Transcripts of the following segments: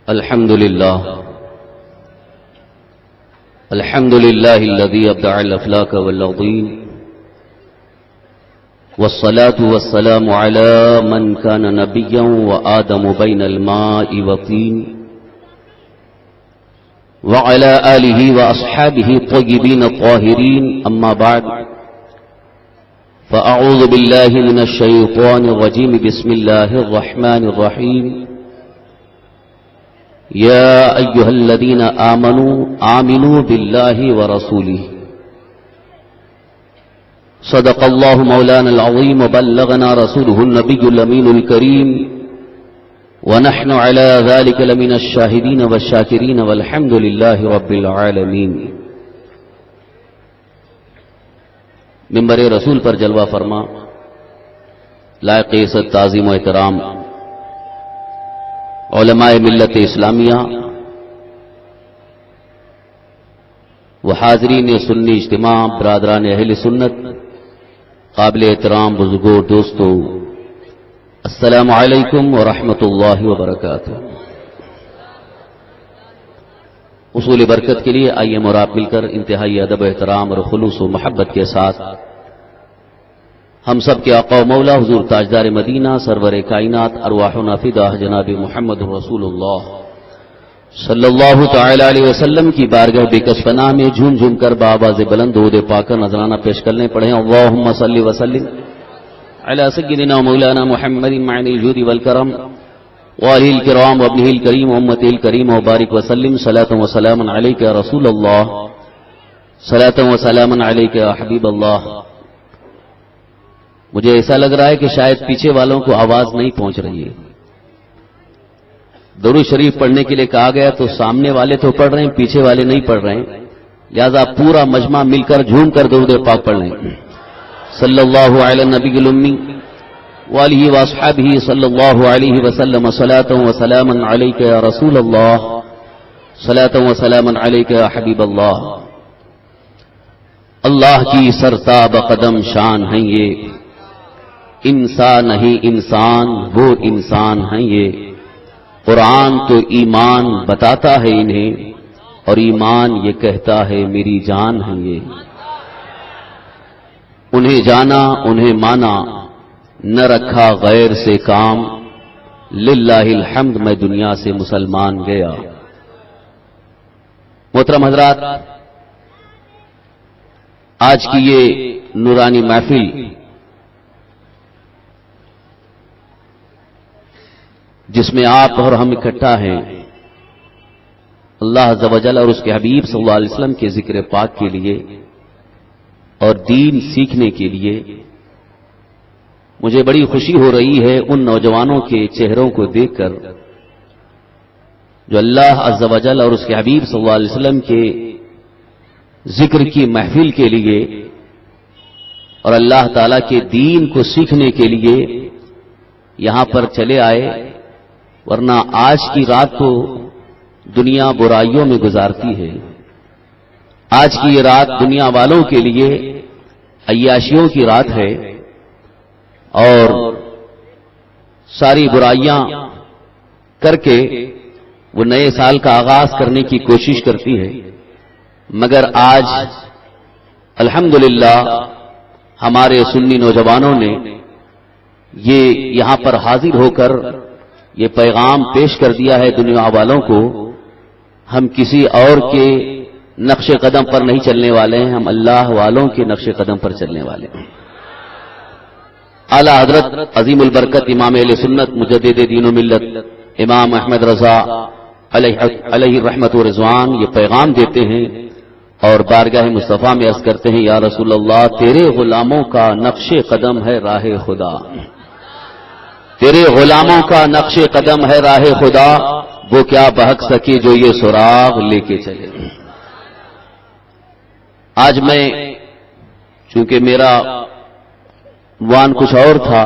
الحمد لله الذي أبدع الأفلاك والأرضين والصلاة والسلام على من كان نبيا وآدم بين الماء والطين وعلى آله وأصحابه الطيبين الطاهرين. أما بعد، فأعوذ بالله من الشيطان الرجيم. بسم الله الرحمن الرحيم. يا أيها الذين آمنوا بالله ورسوله. صدق الله مولانا العظيم وبلغنا رسوله النبي الأمين الكريم، ونحن على ذلك لمن الشاهدين والشاكرين والحمد لله رب العالمين. منبر رسول پر جلوہ فرما لائق عزت تعظیم و احترام علماء ملت اسلامیہ و حاضرین سنی اجتماع، برادران اہل سنت، قابل احترام بزرگوں، دوستو، السلام علیکم ورحمۃ اللہ وبرکاتہ. اصول برکت کے لیے آئیے اور آپ مل کر انتہائی ادب و احترام اور خلوص و محبت کے ساتھ ہم سب کے آقا و مولا حضور تاجدار مدینہ سرور کائنات ارواحنا فداہ جناب محمد رسول اللہ صلی اللہ تعالی علیہ وسلم کی بارگاہ بکش پناہ میں جھوم جھوم کر بآواز بلند درود پاک نذرانہ پیش کرنے پڑھیں. اللہم صلی وسلم علی سیدنا مولانا محمد معن الجود والکرم وآلہ الکرام وابنہ الکریم وامتہ الکریم وبارک وسلم. صلاۃ و سلام علیک یا رسول اللہ، صلاۃ و سلام علیک یا حبیب اللہ. مجھے ایسا لگ رہا ہے کہ شاید پیچھے والوں کو آواز نہیں پہنچ رہی ہے. درود شریف پڑھنے کے لیے کہا گیا تو سامنے والے تو پڑھ رہے ہیں، پیچھے والے نہیں پڑھ رہے ہیں، لہذا پورا مجمع مل کر جھوم کر درود پاک پڑھ لیں. صلی اللہ علی النبی الامی وآلہ واصحابہ صلی اللہ علیہ وسلم. صلاۃ و سلام علیک یا رسول اللہ، صلاۃ و سلام علیک یا حبیب اللہ. اللہ کی سرتاب قدم شان ہیں یہ، انسان نہیں انسان وہ انسان ہیں یہ. قرآن تو ایمان بتاتا ہے انہیں، اور ایمان یہ کہتا ہے میری جان ہے یہ. انہیں جانا انہیں مانا، نہ رکھا غیر سے کام، للہ الحمد میں دنیا سے مسلمان گیا. محترم حضرات، آج کی یہ نورانی محفل جس میں آپ اور ہم اکٹھا ہیں، اللہ عز و جل اور اس کے حبیب صلی اللہ علیہ وسلم کے ذکر پاک کے لیے اور دین سیکھنے کے لیے، مجھے بڑی خوشی ہو رہی ہے ان نوجوانوں کے چہروں کو دیکھ کر جو اللہ عز و جل اور اس کے حبیب صلی اللہ علیہ وسلم کے ذکر کی محفل کے لیے اور اللہ تعالی کے دین کو سیکھنے کے لیے یہاں پر چلے آئے. ورنہ آج کی رات کو دنیا برائیوں میں گزارتی ہے. آج کی یہ رات دنیا والوں کے لیے عیاشیوں کی رات ہے اور ساری برائیاں کر کے وہ نئے سال کا آغاز کرنے کی کوشش کرتی ہے. مگر آج الحمدللہ ہمارے سنی نوجوانوں نے یہ یہاں پر حاضر ہو کر یہ پیغام پیش کر دیا ہے دنیا والوں کو، ہم کسی اور کے نقش قدم پر نہیں چلنے والے ہیں، ہم اللہ والوں کے نقش قدم پر چلنے والے ہیں. اعلی حضرت عظیم البرکت امام اہل سنت مجدد دین و ملت امام احمد رضا علیہ رحمت و رضوان یہ پیغام دیتے ہیں اور بارگاہ مصطفیٰ میں عرض کرتے ہیں، یا رسول اللہ تیرے غلاموں کا نقش قدم ہے راہ خدا، تیرے غلاموں کا نقش قدم ہے راہ خدا، وہ کیا بہک سکے جو یہ سراغ لے کے چلے. آج میں چونکہ میرا عنوان کچھ اور تھا،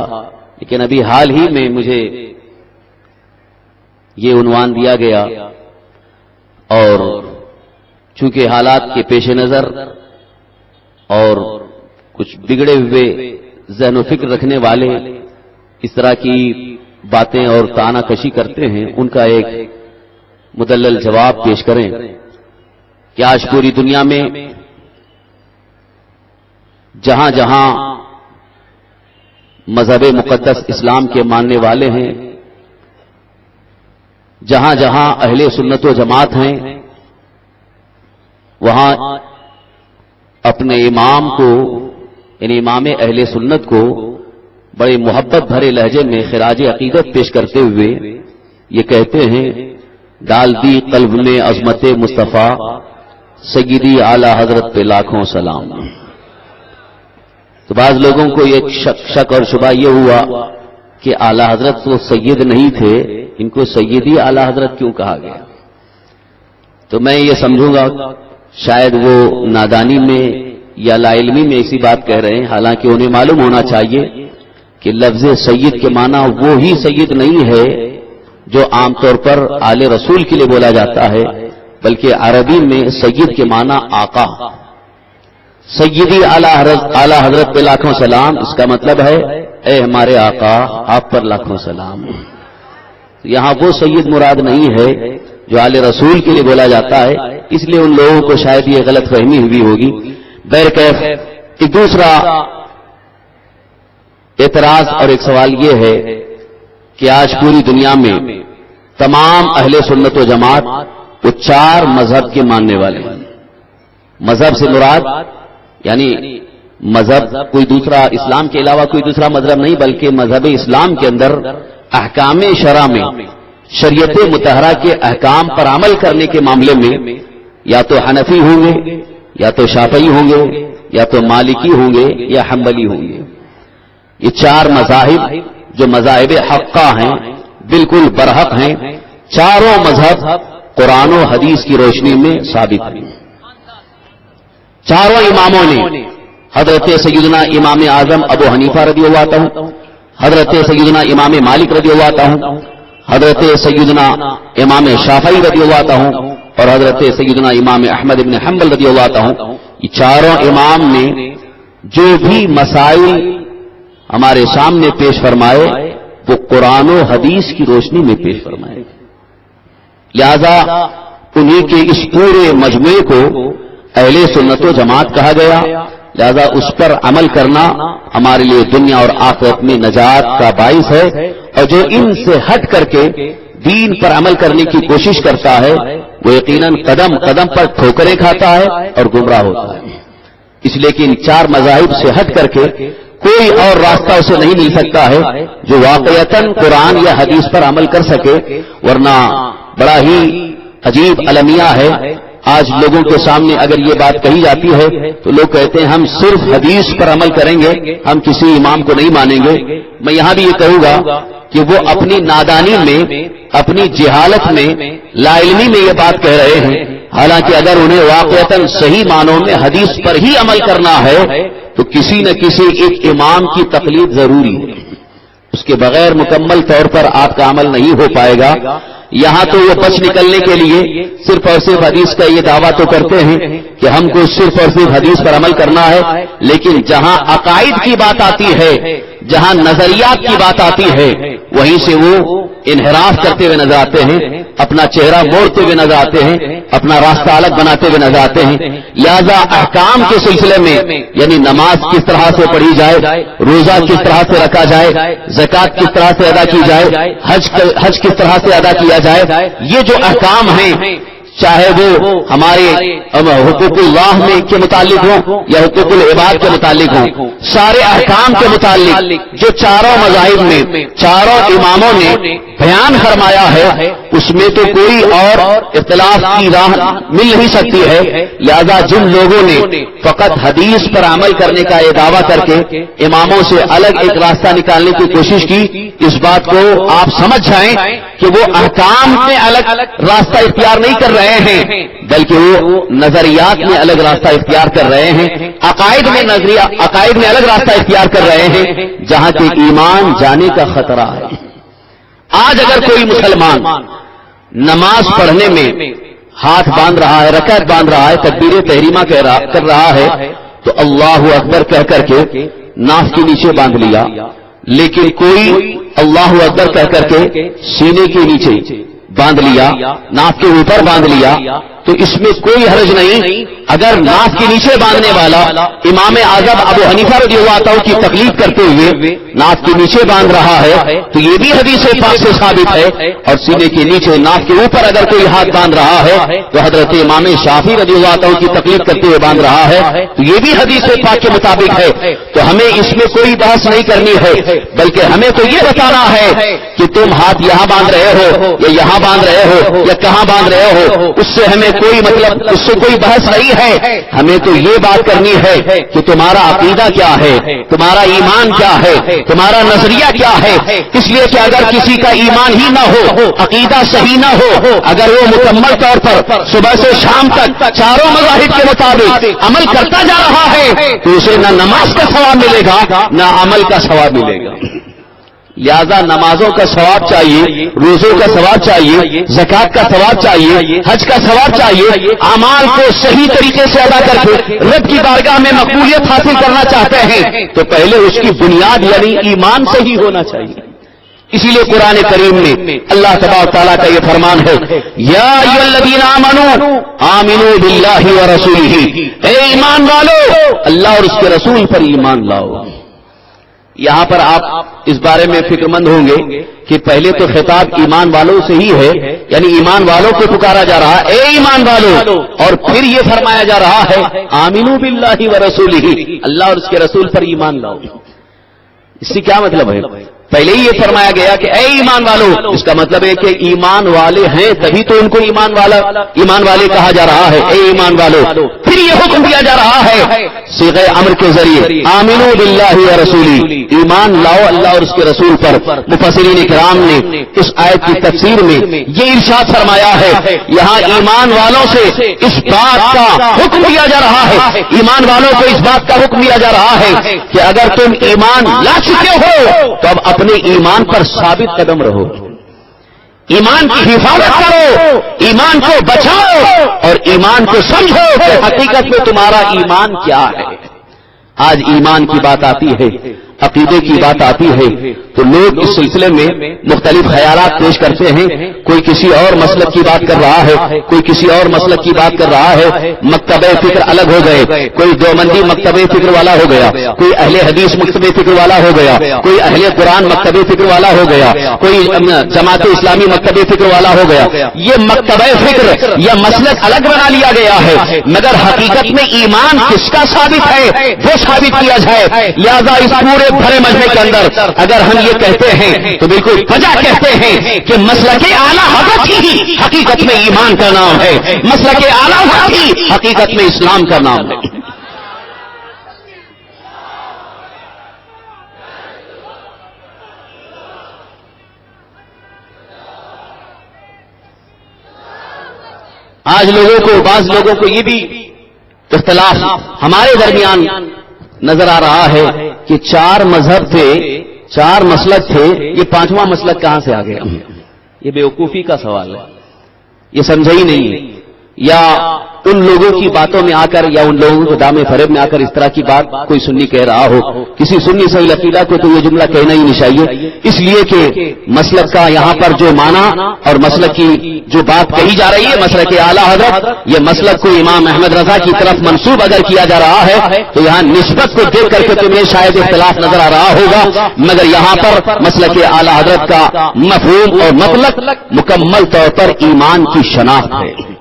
لیکن ابھی حال ہی میں مجھے یہ عنوان دیا گیا اور چونکہ حالات کے پیش نظر اور کچھ بگڑے ہوئے ذہن و فکر رکھنے والے اس طرح کی باتیں اور تانا کشی کرتے ہیں، ان کا ایک مدلل جواب پیش کریں کہ آج پوری دنیا میں جہاں جہاں مذہب مقدس اسلام کے ماننے والے ہیں، جہاں جہاں اہل سنت و جماعت ہیں، وہاں اپنے امام کو، یعنی امام اہل سنت کو بڑے محبت بھرے لہجے میں خراج عقیدت پیش کرتے ہوئے یہ کہتے ہیں، ڈال دی قلب میں عظمت مصطفیٰ، سیدی اعلی حضرت پہ لاکھوں سلام۔ تو بعض لوگوں کو یہ شک اور شبہ یہ ہوا کہ اعلی حضرت تو سید نہیں تھے، ان کو سیدی اعلی حضرت کیوں کہا گیا؟ تو میں یہ سمجھوں گا شاید وہ نادانی میں یا لا علمی میں ایسی بات کہہ رہے ہیں، حالانکہ انہیں معلوم ہونا چاہیے کہ لفظ سید کے معنی وہی سید نہیں ہے جو عام طور پر آل رسول کے لیے بولا جاتا ہے، بلکہ عربی میں سید کے معنی آقا، سیدی اعلی حضرت پہ لاکھوں سلام، اس کا مطلب ہے اے ہمارے آقا آپ پر لاکھوں سلام۔ یہاں وہ سید مراد نہیں ہے جو آل رسول کے لیے بولا جاتا ہے، اس لیے ان لوگوں کو شاید یہ غلط فہمی ہوئی ہوگی۔ بہرکیف ایک دوسرا اعتراض اور ایک سوال یہ ہے کہ آج پوری دنیا میں تمام اہل سنت و جماعت وہ 4 مذہب کے ماننے والے ہیں۔ مذہب سے مراد یعنی مذہب کوئی دوسرا، اسلام کے علاوہ کوئی دوسرا مذہب نہیں، بلکہ مذہب اسلام کے اندر احکام شرع میں شریعت مطہرہ کے احکام پر عمل کرنے کے معاملے میں یا تو حنفی ہوں گے، یا تو شافعی ہوں گے، یا تو مالکی ہوں گے، یا حنبلی ہوں گے۔ یہ 4 مذاہب جو مذاہب حقہ ہیں، بالکل برحق ہیں، چاروں مذہب قرآن و حدیث کی روشنی میں ثابت ہیں۔ چاروں اماموں نے، حضرت سیدنا امام اعظم ابو حنیفہ رضی اللہ عنہ، حضرت سیدنا امام مالک رضی اللہ عنہ، حضرت سیدنا امام شافعی رضی اللہ عنہ اور حضرت سیدنا امام احمد بن حنبل رضی اللہ عنہ، یہ چاروں امام نے جو بھی مسائل ہمارے سامنے پیش فرمائے وہ قرآن و حدیث کی روشنی میں پیش فرمائے، لہذا انہی کے اس پورے مجموعے کو اہل سنت و جماعت کہا گیا۔ لہذا اس پر عمل کرنا ہمارے لیے دنیا اور آخرت میں نجات کا باعث ہے، اور جو ان سے ہٹ کر کے دین پر عمل کرنے کی کوشش کرتا ہے وہ یقیناً قدم قدم پر ٹھوکریں کھاتا ہے اور گمراہ ہوتا ہے۔ اس لیے کہ ان 4 مذاہب سے ہٹ کر کے کوئی اور راستہ اسے نہیں مل سکتا ہے جو واقعتاً قرآن یا حدیث پر عمل کر سکے، ورنہ بڑا ہی عجیب المیہ ہے۔ آج لوگوں کے سامنے اگر یہ بات کہی جاتی ہے تو لوگ کہتے ہیں ہم صرف حدیث پر عمل کریں گے، ہم کسی امام کو نہیں مانیں گے۔ میں یہاں بھی یہ کہوں گا کہ وہ اپنی نادانی میں، اپنی جہالت میں، لا علمی میں یہ بات کہہ رہے ہیں، حالانکہ اگر انہیں واقعتاً صحیح معنوں میں حدیث پر ہی عمل کرنا ہے تو کسی نہ کسی ایک امام کی تقلید ضروری ہے، اس کے بغیر مکمل طور پر آپ کا عمل نہیں ہو پائے گا۔ یہاں تو وہ بچ نکلنے کے لیے صرف اور صرف حدیث کا یہ دعویٰ تو کرتے ہیں کہ ہم کو صرف اور صرف حدیث پر عمل کرنا ہے، لیکن جہاں عقائد کی بات آتی ہے، جہاں نظریات کی بات آتی ہے، وہیں سے وہ انحراف کرتے ہوئے نظر آتے ہیں، اپنا چہرہ موڑتے ہوئے نظر آتے ہیں، اپنا راستہ الگ بناتے ہوئے نظر آتے ہیں۔ لہذا احکام کے سلسلے میں یعنی نماز کس طرح سے پڑھی جائے، روزہ کس طرح سے رکھا جائے، زکوٰۃ کس طرح سے ادا کی جائے، حج کس طرح سے ادا کیا جائے، یہ جو احکام ہیں، چاہے وہ ہمارے حقوق اللہ میں کے متعلق ہوں یا حقوق العباد کے متعلق ہوں، سارے احکام کے متعلق جو چاروں مذاہب میں چاروں اماموں نے بیان فرمایا ہے اس میں تو کوئی اور اختلاف کی راہ مل نہیں سکتی ہے۔ لہذا جن لوگوں نے فقط حدیث پر عمل کرنے کا یہ دعویٰ کر کے اماموں سے الگ ایک راستہ نکالنے کی کوشش کی، اس بات کو آپ سمجھ جائیں کہ وہ احکام میں الگ راستہ اختیار نہیں کر رہے ہیں، بلکہ وہ نظریات میں الگ راستہ اختیار کر رہے ہیں، عقائد میں الگ راستہ اختیار کر رہے ہیں، جہاں کے ایمان جانے کا خطرہ ہے۔ آج اگر کوئی مسلمان نماز پڑھنے میں ہاتھ باندھ رہا ہے، رکعت باندھ رہا ہے، تکبیر تحریمہ کر رہا ہے تو اللہ اکبر کہہ کر کے ناف کے نیچے باندھ لیا، لیکن کوئی اللہ اکبر کہہ کر کے سینے کے نیچے باندھ لیا، ناف کے اوپر باندھ لیا تو اس میں کوئی حرج نہیں. اگر ناف کے نیچے باندھنے والا امام اعظم ابو حنیفہ رضی اللہ عنہ کی تقلید کرتے ہوئے ناف کے نیچے باندھ رہا ہے تو یہ بھی حدیث پاک سے ثابت ہے. اور سینے کے نیچے ناف کے اوپر اگر کوئی ہاتھ باندھ رہا ہے تو حضرت امام شافعی رضی اللہ عنہ کی تقلید کرتے ہوئے باندھ رہا ہے تو یہ بھی حدیث پاک کے مطابق ہے. تو ہمیں اس میں کوئی بحث نہیں کرنی ہے، بلکہ ہمیں تو یہ بتانا ہے کہ تم ہاتھ یہاں باندھ رہے ہو یا یہاں باندھ رہے ہو یا کہاں باندھ رہے ہو، اس سے ہمیں کوئی مطلب، اس سے کوئی بحث نہیں ہے. ہمیں تو یہ بات کرنی ہے کہ تمہارا عقیدہ کیا ہے، تمہارا ایمان کیا ہے، تمہارا نظریہ کیا ہے. اس لیے کہ اگر کسی کا ایمان ہی نہ ہو، عقیدہ صحیح نہ ہو، اگر وہ مکمل طور پر صبح سے شام تک چاروں مذاہب کے مطابق عمل کرتا جا رہا ہے تو اسے نہ نماز کا ثواب ملے گا نہ عمل کا ثواب ملے گا. لہذا نمازوں کا ثواب چاہیے، روزوں کا ثواب چاہیے، زکات کا ثواب چاہیے، حج کا ثواب چاہیے. اعمال کو صحیح طریقے سے ادا کر کے رب کی بارگاہ میں مقبولیت حاصل کرنا چاہتے ہیں تو پہلے اس کی بنیاد یعنی ایمان صحیح ہونا چاہیے. اسی لیے قرآن کریم میں اللہ تبارک و تعالیٰ کا یہ فرمان ہے، یا ایھا الذین آمنوا آمنوا باللہ ورسولہ، اے ایمان والو اللہ اور اس کے رسول پر ایمان لاؤ. یہاں پر آپ اس بارے میں فکر مند ہوں گے کہ پہلے تو خطاب ایمان والوں سے ہی ہے، یعنی ایمان والوں کو پکارا جا رہا ہے اے ایمان والو، اور پھر یہ فرمایا جا رہا ہے آمنوا باللہ ورسولہ، اللہ اور اس کے رسول پر ایمان لاؤ. اس سے کیا مطلب ہے؟ پہلے ہی یہ فرمایا گیا کہ اے ایمان والو، اس کا مطلب ہے کہ ایمان والے ہیں تبھی تو ان کو ایمان والے کہا جا رہا ہے، اے ایمان والو. پھر یہ حکم دیا جا رہا ہے صیغہ امر کے ذریعے آمنوا باللہ ورسولہ، ایمان لاؤ اللہ اور اس کے رسول پر. مفسرین کرام نے اس آیت کی تفسیر میں یہ ارشاد فرمایا ہے، یہاں ایمان والوں سے اس بات کا حکم دیا جا رہا ہے، ایمان والوں کو اس بات کا حکم دیا جا رہا ہے کہ اگر تم ایمان لا چکے ہو تو اب اپنے ایمان پر ثابت قدم رہو، ایمان کی حفاظت کرو، ایمان کو بچاؤ اور ایمان کو سمجھو کہ حقیقت میں تمہارا ایمان کیا ہے. آج ایمان کی بات آتی ہے، عقیدے کی بات آتی ہے تو لوگ اس سلسلے میں مختلف خیالات پیش کرتے ہیں. کوئی کسی اور مسلک کی بات کر رہا ہے، کوئی کسی اور مسلک کی بات کر رہا ہے. مکتبہ فکر الگ ہو گئے، کوئی دیوبندی مکتبہ فکر والا ہو گیا، کوئی اہل حدیث مکتبہ فکر والا ہو گیا، کوئی اہل قرآن مکتبہ فکر والا ہو گیا، کوئی جماعت اسلامی مکتبہ فکر والا ہو گیا. یہ مکتبہ فکر یا مسلک الگ بنا لیا گیا ہے، مگر حقیقت میں ایمان کس کا ثابت ہے وہ ثابت کیا جائے. لہذا اس پورے بھرے مجمع کے اندر اگر ہم یہ کہتے ہیں تو بالکل وجہ کہتے ہیں کہ مسلک اعلیٰ حضرت ہی حقیقت میں ایمان کا نام ہے، مسلک اعلیٰ حضرت ہی حقیقت میں اسلام کا نام ہے. آج بعض لوگوں کو یہ بھی اختلاف ہمارے درمیان نظر آ رہا ہے کہ 4 مذہب تھے، 4 مسلک تھے، یہ 5واں مسلک کہاں سے آ گیا؟ یہ بیوقوفی کا سوال ہے، یہ سمجھا ہی نہیں. یا ان لوگوں کی باتوں میں آ کر یا ان لوگوں کو دامے فریب میں آ کر اس طرح کی بات کوئی سنی کہہ رہا ہو. کسی سنی صحیح عقیدہ کو تو یہ جملہ کہنا ہی نہیں چاہیے، اس لیے کہ مسلک کا یہاں پر جو معنی اور مسلک کی جو بات کہی جا رہی ہے مسلک اعلیٰ حضرت، یہ مسلک کو امام احمد رضا کی طرف منسوب اگر کیا جا رہا ہے تو یہاں نسبت کو دیکھ کر کے تمہیں شاید اختلاف نظر آ رہا ہوگا، مگر یہاں پر مسلک اعلیٰ حضرت کا مفہوم اور مطلب مکمل طور پر ایمان کی شناخت ہے،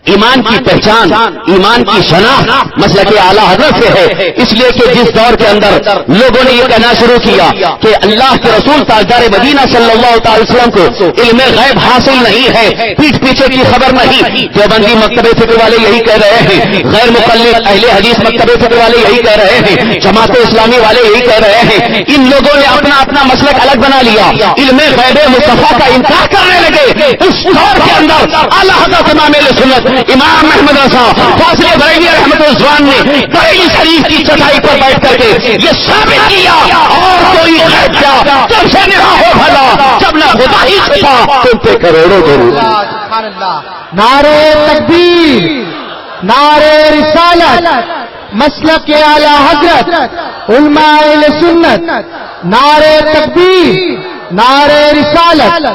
ایمان کی پہچان، ایمان کی شناخت مسلک اعلیٰ حضرت سے ہے. اس لیے کہ جس دور کے اندر لوگوں نے یہ کہنا شروع کیا کہ اللہ کے رسول تاجدار مدینہ صلی اللہ تعالی وسلم کو علم غیب حاصل نہیں ہے، پیٹھ پیچھے کی خبر نہیں، دیوبندی مکتبہ فکر والے یہی کہہ رہے ہیں، غیر مقلد اہل حدیث مکتبہ فکر والے یہی کہہ رہے ہیں، جماعت اسلامی والے یہی کہہ رہے ہیں. ان لوگوں نے اپنا اپنا مسلک الگ بنا لیا، علم غیب مصطفیٰ کا انکار کرنے لگے. اس دور کے اندر اعلیٰ حضرت امام اہل سنت امام احمد رضا فاضل بریلوی رحمۃ اللہ نے بریلی شریف کی چٹائی پر بیٹھ کر کے یہ ثابت کیا اور کوئی غیب کیا جب سے نہ ہو بھلا، جب نہ خدا ہی چھپا تم پہ کروڑوں ضرور. نعرے تکبیر، نعرے رسالت، مسلک اعلیٰ حضرت، علماء اہل سنت، نعرے تکبیر، نعرے رسالت.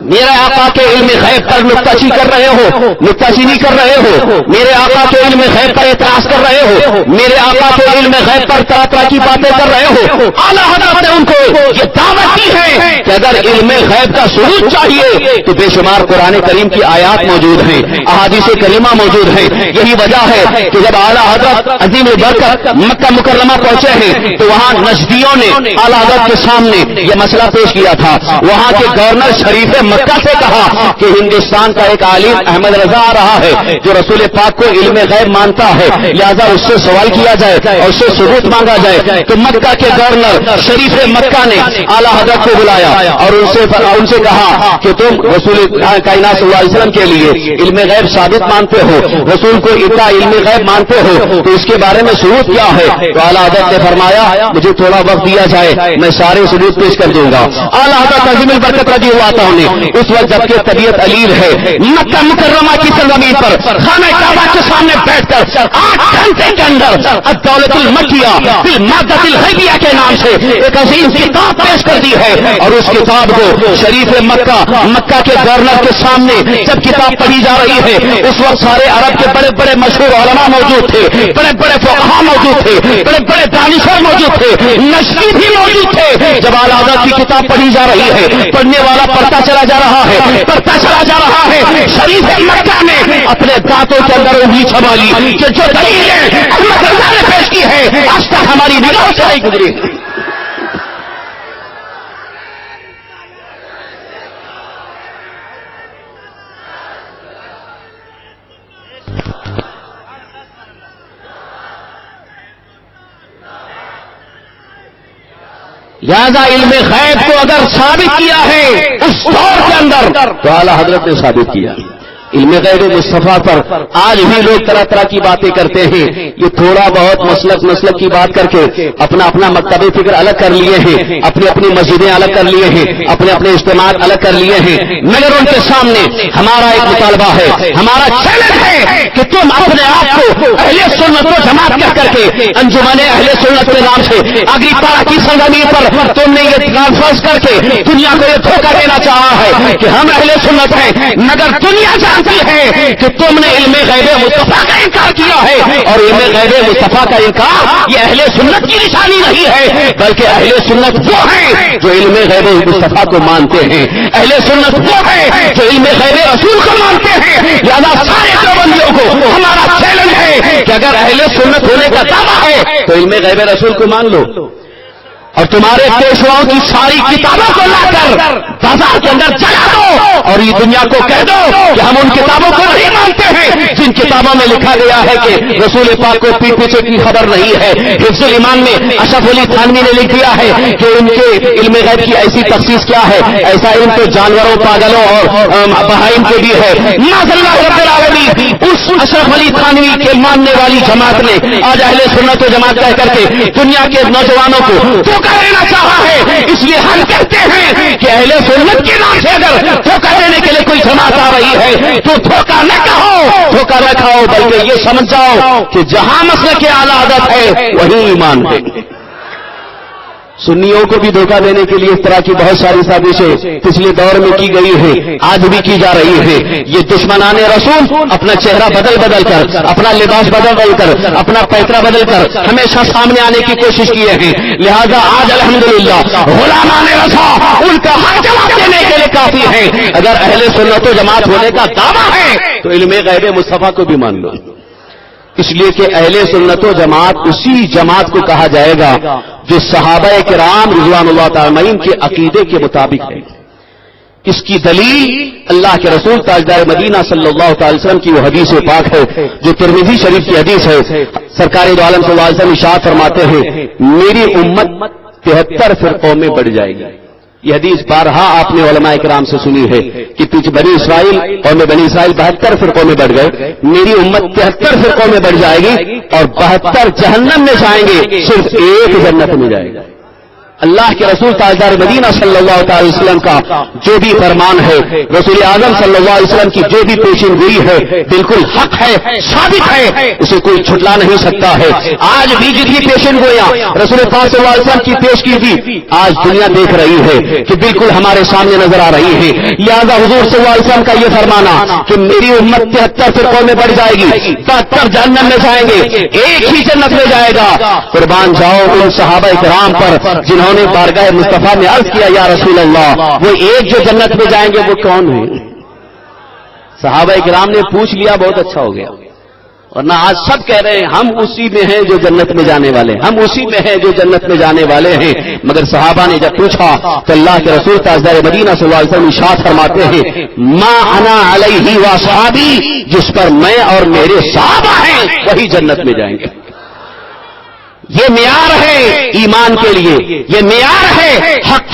میرے آقا کے علم غیب پر نکتہ کر رہے ہو، نکتہ چینی کر رہے ہو، میرے آقا کے علم غیب پر اعتراض کر رہے ہو، میرے آقا کے علم غیب پر طرح طرح کی باتیں کر رہے ہو. اعلیٰ حضرت نے ان کو یہ دعوت دی ہے کہ اگر علم غیب کا ثبوت چاہیے تو بے شمار قرآن کریم کی آیات موجود ہیں، احادیث کریمہ موجود ہیں. یہی وجہ ہے کہ جب اعلیٰ حضرت عظیم البرکت مکہ مکرمہ پہنچے ہیں تو وہاں نجدیوں نے اعلیٰ حضرت کے سامنے یہ مسئلہ پیش کیا تھا. وہاں کے گورنر شریف مکہ سے کہا کہ ہندوستان کا ایک عالم احمد رضا آ رہا ہے جو رسول پاک کو علم غیب مانتا ہے، لہذا اس سے سوال کیا جائے اور اس سے ثبوت مانگا جائے. تو مکہ کے گورنر شریف مکہ نے اعلیٰ حضرت کو بلایا اور ان سے کہا کہ تم رسول کائنات صلی اللہ علیہ وسلم کے لیے علم غیب ثابت مانتے ہو، رسول کو اتنا علم غیب مانتے ہو، تو اس کے بارے میں ثبوت کیا ہے؟ تو اعلیٰ حضرت نے فرمایا مجھے تھوڑا وقت دیا جائے، میں سارے ثبوت پیش کر دوں گا. اعلیٰ حضرت عظیم البرکت رضی اللہ عنہ نے اس وقت جبکہ طبیعت علیم ہے مکہ مکرمہ کی سرزمین پر خانہ کعبہ کے سامنے بیٹھ کر 8 گھنٹے کے اندر الدولۃ المکیہ فی المادۃ الغیبیہ کے نام سے ایک عظیم کتاب پیش کر دی ہے. اور اس کتاب کو شریف مکہ کے گورنر کے سامنے جب کتاب پڑھی جا رہی ہے اس وقت سارے عرب کے بڑے بڑے مشہور علماء موجود تھے، بڑے بڑے فقہاء موجود تھے، بڑے بڑے دانشور موجود تھے، نجدی بھی موجود تھے. جب اعلیٰ حضرت کی کتاب پڑھی جا رہی ہے پڑھنے والا پڑھتا چلا جا رہا ہے، پڑھتا چلا جا رہا ہے. شریف مکہ نے اپنے دانتوں کے اندر انگلی چھما لی کہ جو دلیلیں احمد رضا نے پیش کی ہے آج تک ہماری نگاہوں سے نہیں گزری. لہذا علم غیب کو اگر ثابت کیا ہے اس دور کے اندر تو اعلیٰ حضرت نے ثابت کیا. علم غیب مصطفیٰ پر آج بھی لوگ طرح طرح کی باتیں کرتے ہیں. یہ تھوڑا بہت مسلک کی بات کر کے اپنا مکتب فکر الگ کر لیے ہیں، اپنی مسجدیں الگ کر لیے ہیں، اپنے اجتماعات الگ کر لیے ہیں. مگر ان کے سامنے ہمارا ایک مطالبہ ہے، ہمارا چیلنج ہے کہ تم اپنے آپ کو اہل سنت و جماعت کہہ کر کے انجمن اہل سنت کے نام سے اگلی پارا کی سرزمین پر تم نے یہ ٹرانسفر کر کے دنیا کو یہ دھوکہ دینا چاہا ہے کہ ہم اہل سنت ہیں. مگر دنیا ہے کہ تم نے علم غیب مصطفیٰ کا انکار کیا ہے، اور علم غیب مصطفیٰ کا انکار یہ اہل سنت کی نشانی نہیں ہے، بلکہ اہل سنت وہ ہیں جو علم غیب مصطفیٰ کو مانتے ہیں. اہل سنت وہ ہیں جو علم غیب رسول کو مانتے ہیں. لہذا سارے دیوبندیوں کو ہمارا چیلنج ہے کہ اگر اہل سنت ہونے کا دعویٰ ہے تو علم غیب رسول کو مان لو اور تمہارے پیشواؤں کی ساری کتابوں کو لا کر بازار کے اندر جلا دو اور یہ دنیا کو کہہ دو کہ ہم ان کتابوں کو نہیں مانتے ہیں جن کتابوں میں لکھا گیا ہے کہ رسول پاک کو پیٹ پیچھے کی خبر نہیں ہے. حفظ الایمان میں اشرف علی تھانوی نے لکھ دیا ہے کہ ان کے علم غیب کی ایسی تخصیص کیا ہے، ایسا علم تو جانوروں پاگلوں اور بہائم کو بھی ہے. معاذ اللہ رب العالمین اس اشرف علی تھانوی کے ماننے والی جماعت نے آج اہل سنت و جماعت کہہ کر کے دنیا کے نوجوانوں کو دھوکہ دینا چاہا ہے. اس لیے ہم کہتے ہیں کہ اہل سنت کے نام سے اگر دھوکہ دینے کے لیے کوئی جماعت آ رہی ہے تو دھوکہ نہ کہو، دھوکہ نہ کھاؤ، بلکہ یہ سمجھ جاؤ کہ جہاں مسلک اعلیٰ حضرت ہے وہیں ایمان ہے. سنیوں کو بھی دھوکہ دینے کے لیے اس طرح کی بہت ساری سازشیں پچھلے دور میں کی گئی ہے، آج بھی کی جا رہی ہے. یہ دشمنان رسول اپنا چہرہ بدل کر، اپنا لباس بدل کر، اپنا پیترا بدل کر ہمیشہ سامنے آنے کی کوشش کیے ہیں. لہذا آج الحمدللہ غلامان رسول ان کا حق جواب دینے کے لیے کافی ہے. اگر اہل سنت و جماعت ہونے کا دعویٰ ہے تو علم غیب مصطفیٰ کو بھی مان لو. اس لیے کہ اہل سنت و جماعت اسی جماعت کو کہا جائے گا جو صحابہ کرام رضوان اللہ تعالی عنہم کے عقیدے کے مطابق ہے. اس کی دلیل اللہ کے رسول تاجدار مدینہ صلی اللہ تعالی وسلم کی وہ حدیث پاک ہے جو ترمذی شریف کی حدیث ہے. سرکار دو عالم صلی اللہ علیہ وسلم ارشاد فرماتے ہیں میری امت 73 فرقوں میں بڑھ جائے گی. یہ حدیث بارہا آپ نے علماء کرام سے سنی ہے کہ پیچھے بنی اسرائیل اور میں بنی اسرائیل 72 فرقوں میں بڑھ گئے. میری امت 73 فرقوں میں بڑھ جائے گی اور 72 جہنم میں جائیں گے، صرف ایک جنت میں جائے گا. اللہ کے رسول تاجدار مدینہ صلی اللہ تعالی وسلم کا جو بھی فرمان ہے، رسول اعظم صلی اللہ علیہ وسلم کی جو بھی پیشین گوئی ہے، بالکل حق ہے، ثابت ہے، اسے کوئی چھٹلا نہیں سکتا ہے۔ آج بھی جتنی پیشین گویاں رسول پاک صلی اللہ علیہ وسلم کی پیش کی تھی، آج دنیا دیکھ رہی ہے کہ بالکل ہمارے سامنے نظر آ رہی ہے۔ لہذا حضور صلی اللہ علیہ وسلم کا یہ فرمانا کہ میری امت 73 فرقوں میں بڑھ جائے گی، 72 جہنم میں جائیں گے، ایک ہی جنت میں جائے گا، قربان جاؤ ان صحابہ کرام پر جنہوں نے بارگاہ مصطفیٰ میں عرض کیا یا رسول اللہ وہ ایک جو جنت میں جائیں گے وہ کون ہیں؟ صحابہ کرام نے پوچھ لیا، بہت اچھا ہو گیا، ورنہ آج سب کہہ رہے ہیں ہم اسی میں ہیں جو جنت میں جانے والے ہیں، ہم اسی میں ہیں جو جنت میں جانے والے ہیں۔ مگر صحابہ نے جب پوچھا تو اللہ کے رسول تاجدار مدینہ صلی اللہ علیہ وسلم ارشاد فرماتے ہیں ما انا علیہ واصحابی، جس پر میں اور میرے صحابہ ہیں وہی جنت میں جائیں گے۔ یہ معیار ہے ایمان کے لیے، یہ معیار ہے حق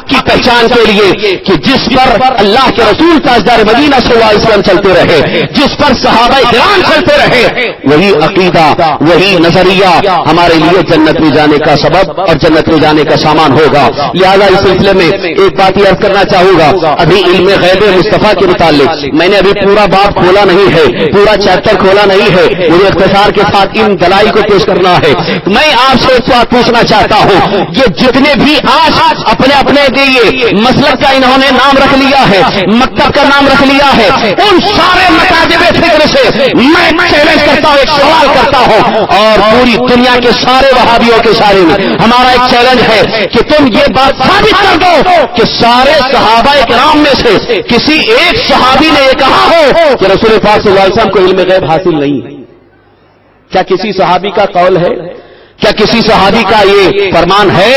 کی پہچان کے لیے کہ جس پر اللہ کے رسول تاجدار مدینہ صلی اللہ علیہ وسلم چلتے رہے، جس پر صحابہ کرام چلتے رہے، وہی عقیدہ، وہی نظریہ ہمارے لیے جنت میں جانے کا سبب اور جنت میں جانے کا سامان ہوگا۔ لہذا اس سلسلے میں ایک بات یہ عرض کرنا چاہوں گا، ابھی علم غیب مصطفیٰ کے متعلق میں نے ابھی پورا باب کھولا نہیں ہے، پورا چیپٹر کھولا نہیں ہے، مجھے اختصار کے ساتھ ان دلائل کو پیش کرنا ہے۔ میں آپ سے ایک بات پوچھنا چاہتا ہوں، یہ جتنے بھی آج اپنے اپنے لیے مسلک کا انہوں نے نام رکھ لیا ہے، مکتب کا نام رکھ لیا ہے، ان سارے مکاتب فکر سے میں چیلنج کرتا ہوں، ایک سوال کرتا ہوں، اور پوری دنیا کے سارے وہابیوں کے سارے میں ہمارا ایک چیلنج ہے کہ تم یہ بات ثابت کر دو کہ سارے صحابہ کرام میں سے کسی ایک صحابی نے یہ کہا ہو کہ رسول پاک صلی اللہ علیہ وسلم کو علم غیب حاصل نہیں ہے۔ کیا کسی صحابی کا قول ہے؟ کیا کسی صحابی کا یہ فرمان ہے؟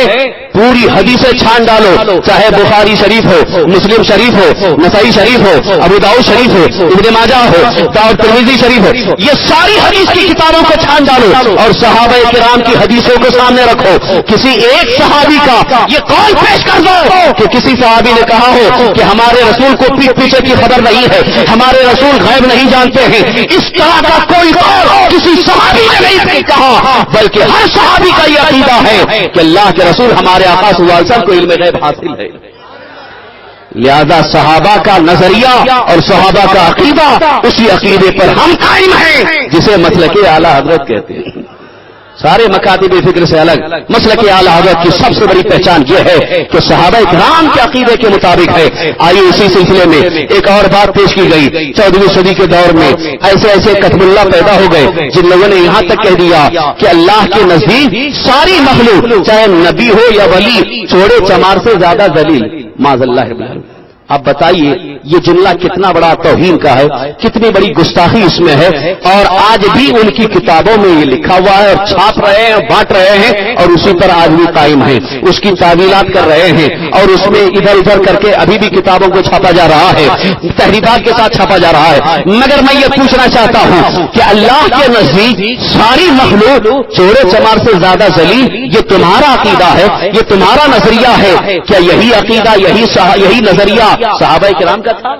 پوری حدیثیں چھان ڈالو، چاہے بخاری شریف ہو، مسلم شریف ہو، نسائی شریف ہو، ابو داؤد شریف ہو، ابن ماجہ ہو، داؤد ترمذی شریف ہو، یہ ساری حدیث کی کتابوں کو چھان ڈالو اور صحابہ کرام کی حدیثوں کو سامنے رکھو، کسی ایک صحابی کا یہ قول پیش کر دو کہ کسی صحابی نے کہا ہو کہ ہمارے رسول کو پیٹ پیچھے کی خبر نہیں ہے، ہمارے رسول غیب نہیں جانتے ہیں۔ اس طرح کا کوئی قول کسی صحابی نے نہیں کہا، بلکہ ہر صحابی کا یہ عقیدہ ہے کہ اللہ کے رسول ہمارے آقا صلی اللہ علیہ وسلم کو علم غیب حاصل ہے۔ لہذا صحابہ کا نظریہ اور صحابہ کا عقیدہ اسی عقیدے پر ہم قائم ہیں جسے مسلک اعلی حضرت کہتے ہیں۔ سارے مکاتب فکر سے الگ مسلک اعلی حضرت کی سب سے بڑی پہچان یہ ہے کہ صحابہ کرام کے عقیدے کے مطابق ہے۔ آئیے اسی سلسلے میں ایک اور بات پیش کی گئی، 14ویں صدی کے دور میں ایسے کتب اللہ پیدا ہو گئے جن لوگوں نے یہاں تک کہہ دیا کہ اللہ کے نزدیک ساری مخلوق چاہے نبی ہو یا ولی چوڑے چمار سے زیادہ ذلیل، معاذ اللہ باللہ۔ اب بتائیے یہ جملہ کتنا بڑا توہین کا ہے، کتنی بڑی گستاخی اس میں ہے، اور آج بھی ان کی کتابوں میں یہ لکھا ہوا ہے اور چھاپ رہے ہیں، بانٹ رہے ہیں، اور اسی پر آج بھی قائم ہیں، اس کی تعویلات کر رہے ہیں، اور اس میں ادھر ادھر کر کے ابھی بھی کتابوں کو چھاپا جا رہا ہے، تحریفات کے ساتھ چھاپا جا رہا ہے۔ مگر میں یہ پوچھنا چاہتا ہوں کہ اللہ کے نزدیک ساری مخلوق چوڑے چمار سے زیادہ ذلیل، یہ تمہارا عقیدہ ہے، یہ تمہارا نظریہ ہے، کیا یہی عقیدہ یہی نظریہ صحابہ کرام کا تھا؟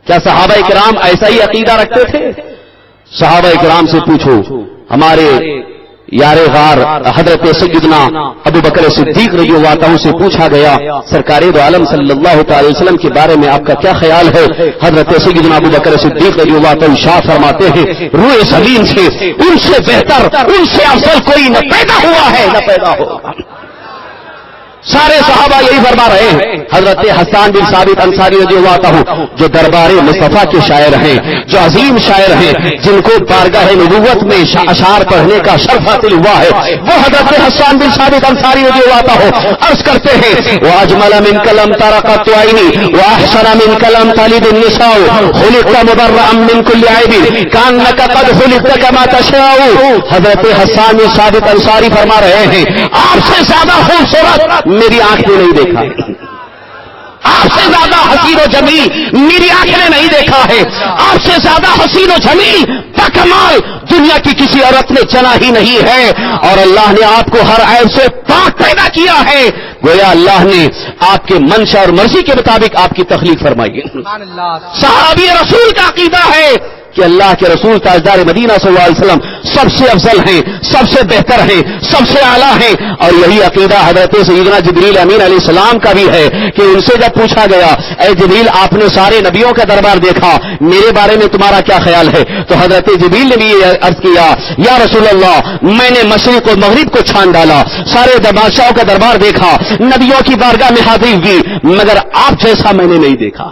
کیا صحابہ کرام ایسا ہی عقیدہ رکھتے تھے؟ صحابہ کرام سے پوچھو، ہمارے یار غار حضرت سیدنا ابو بکر صدیق رضی اللہ عنہ سے پوچھا گیا سرکار دو عالم صلی اللہ تعالی وسلم کے بارے میں آپ کا کیا خیال ہے؟ حضرت سیدنا ابو بکر صدیق رضی اللہ عنہ ارشاد فرماتے ہیں روح زمین سے ان سے بہتر، ان سے افضل کوئی نہ پیدا ہوا ہے نہ پیدا ہوگا۔ سارے صحابہ یہی فرما رہے ہیں۔ حضرت حسان بن ثابت انصاری رضی اللہ عنہ جو دربار مصطفیٰ کے شاعر ہیں، جو عظیم شاعر ہیں، جن کو بارگاہ نبوت میں اشعار پڑھنے کا شرف حاصل ہوا ہے، وہ حضرت حسان بن ثابت انصاری رضی اللہ عنہ عرض کرتے ہیں واجمل من کلم طرقت عینی واحسن من کلم طالب النساء خلقت مبرئا من كل عیب کانک قد خلقت کما تشاء۔ حضرت حسان بن ثابت انصاری فرما رہے ہیں آپ سے زیادہ خوبصورت میری آنکھ نے نہیں دیکھا ہے، آپ سے زیادہ حسین و جمیل میری آنکھ نے نہیں دیکھا ہے، آپ سے زیادہ حسین و جمیل بکمال دنیا کی کسی عورت نے چنا ہی نہیں ہے، اور اللہ نے آپ کو ہر عیب سے پاک پیدا کیا ہے، گویا اللہ نے آپ کے منشا اور مرضی کے مطابق آپ کی تخلیق فرمائی ہے۔ صحابی رسول کا عقیدہ ہے کہ اللہ کے رسول تاجدار مدینہ صلی اللہ علیہ وسلم سب سے افضل ہیں، سب سے بہتر ہیں، سب سے اعلیٰ ہیں. اور یہی عقیدہ حضرت سیدنا جبریل امین علیہ السلام کا بھی ہے کہ ان سے جب پوچھا گیا اے جبریل آپ نے سارے نبیوں کا دربار دیکھا، میرے بارے میں تمہارا کیا خیال ہے؟ تو حضرت جبریل نے بھی یہ عرض کیا یا رسول اللہ میں نے مشرق و مغرب کو چھان ڈالا، سارے بادشاہوں کا دربار دیکھا، نبیوں کی بارگاہ میں حاضری کی، مگر آپ جیسا میں نے نہیں دیکھا،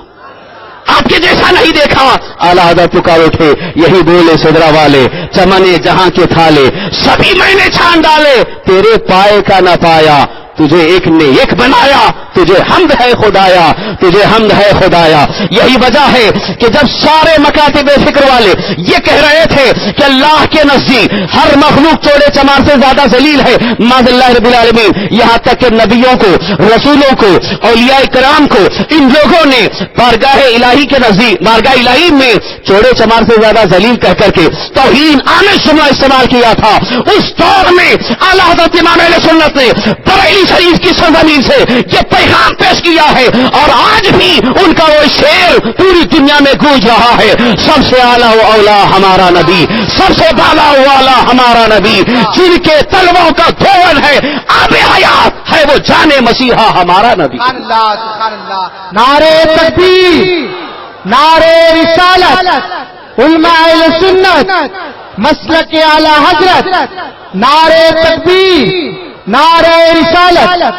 آپ کے جیسا نہیں دیکھا. اعلیٰ حضرت پکار اٹھے یہی بولے صدرہ والے چمنے جہاں کے تھالے سبھی میں نے چھان ڈالے، تیرے پائے کا نہ پایا، تجھے ایک نے ایک بنایا، تجھے حمد ہے خدایا، تجھے حمد ہے خدایا. یہی وجہ ہے کہ جب سارے مکاتب فکر والے یہ کہہ رہے تھے کہ اللہ کے نزدیک ہر مخلوق چوڑے چمار سے زیادہ ذلیل ہے معاذ اللہ رب العالمین، یہاں تک کہ نبیوں کو، رسولوں کو، اولیاء کرام کو ان لوگوں نے بارگاہ الہی کے نزدیک، بارگاہ الہی میں چوڑے چمار سے زیادہ ذلیل کہہ کر کے توہین آمیز جملہ استعمال کیا تھا. اس دور میں اعلیٰ حضرت امام اہل سنت نے بریلی شریف کی سرزمین سے یہ پیغام پیش کیا ہے، اور آج بھی ان کا وہ شعر پوری دنیا میں گونج رہا ہے. سب سے اعلیٰ و اولا ہمارا نبی، سب سے بالا و اعلیٰ ہمارا نبی، جن کے تلووں کا دھون ہے آب حیات ہے وہ جانے مسیحا ہمارا نبی. سبحان اللہ سبحان اللہ. نعرے تکبیر، نعرے رسالت، علماء اہل سنت، مسلک اعلی حضرت، نعرے تکبیر، نعرے رسالت.